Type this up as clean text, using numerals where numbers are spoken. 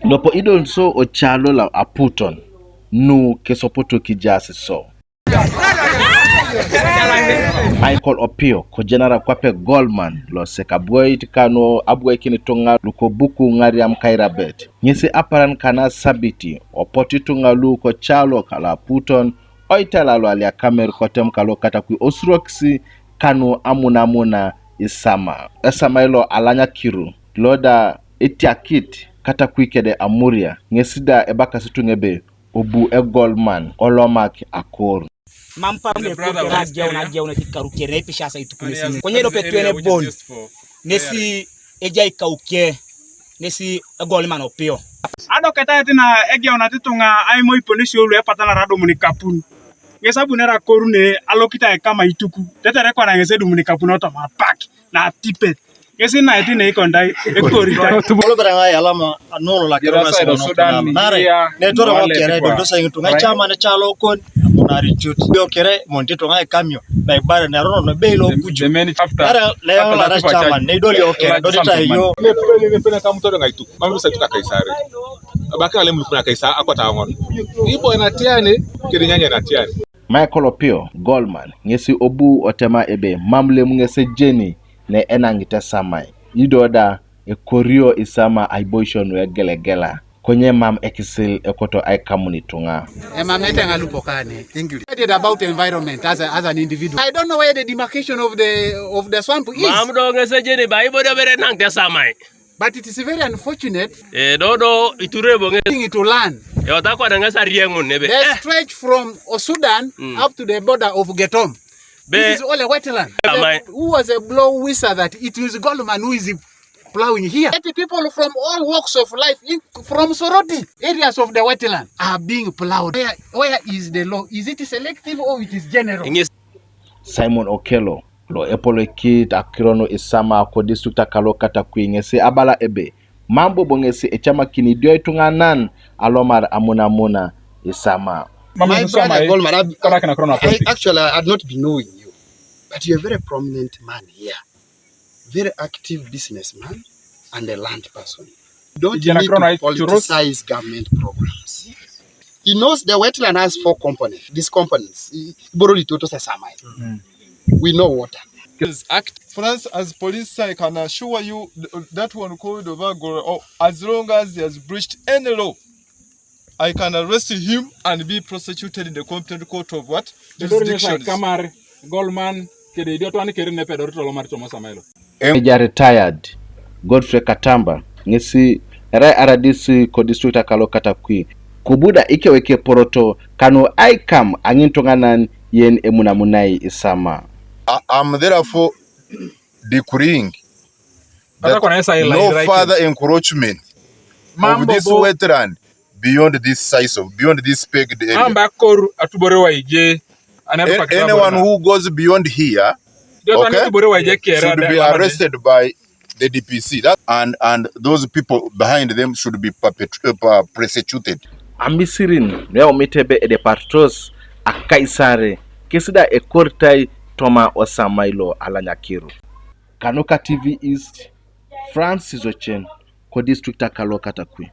Lopo idol so o chalo la aputon nu kesopoto kijasi so. Michael Opio ko general kwape Goldman lo sekaboy Kanu abwe kini tonga luko buku ngariam kairabet. Nyesi aparan kana sabiti opoti tunga lu ko chalo kala puton oitala lo alia kamer kotem kalo katakwi osroksi Kanu amuna isama. Esama ilo alanya kiru loda etiakit katakwi kede amuria ngesida ebaka situngebe obu Goldman olomak Akoru. Mampa na tikaruke na ipisha sa itukunesi kwenye ilo petwene bon nesi eja ikauke nesi Goldman Opio ado kata tina egya na titunga ai moi polisi olu epatana rado munikapun ngesa bunera Akoru ne alokita kama ituku tetere kwa na ngese du munikapun auto ma pack na tipet ngesi na itina ikonda ekorita tubolo beranga yalama anolo la kirona sa nare ne toro mo kere do sa ngitunga chama na chalo kon munari chut yo kere montito ngai kamyo na ibara na rono belo kuju ara leo la chama ne doli okere do ta yo pele kama mtoto ngai tu mami sa tuka kaisare abaka ale mulukuna kaisa akwata ngon ibo na tiane kirinyanya na tiane. Michael Opio Goldman ngesi obu otema ebe mamle ngese jeni ne enangita samai idoda ekorio isama aiboishon we gelegela kwenye mam ekisil ekoto ai kamunitunga meta ngalupokane English about environment as an individual. I don't know where the demarcation of the swamp is. Mam do ngese jeni ba ibodo bere nangta samai. But it is very unfortunate. Dodo iturebo ngesi to learn. Yotakwa ngesa riengun nebe. They stretch from Sudan up to the border of Getom. This is all a wetland. Who was a blow wizard that it was Goldman who is plowing here? The people from all walks of life, from Soroti, areas of the wetland, are being plowed. Where is the law? Is it selective or it is general? Simon Okello lo epolo kit akirono isama ko district kalo katakwi ngese abala ebe mambo bongesi echama kini dio itunganan alomar amuna isama. My brother Goldman, actually I had not been knowing you, but you're a very prominent man here, very active businessman and a land person. Don't need to politicize government programs. He knows the wetland has 4 components. These components, we know water. France as police, I can assure you that one called over as long as he has breached any law, I can arrest him and be prosecuted in the competent court of what? Jurisdictions. Kamar Goldman kede idioto ani kere nepe dorito lo marito mosamailo. Meja retired Godfrey Katamba ngesi rai aradisi ko district akalo katakwi kubuda ikeweke poroto Kanu aikam angintonganan yen emunamunai isama. I'm therefore decreeing that no further encroachment of this wetland beyond this size of, beyond this pegged area. Anyone who goes beyond here, okay, should be arrested by the DPC. And those people behind them should be prosecuted. Ambisirin leo mitebe edepartos akaisare kisida ekortai toma Osama ilo alanyakiru. Kanuka TV East Francis Ochen ko district akalo katakwi.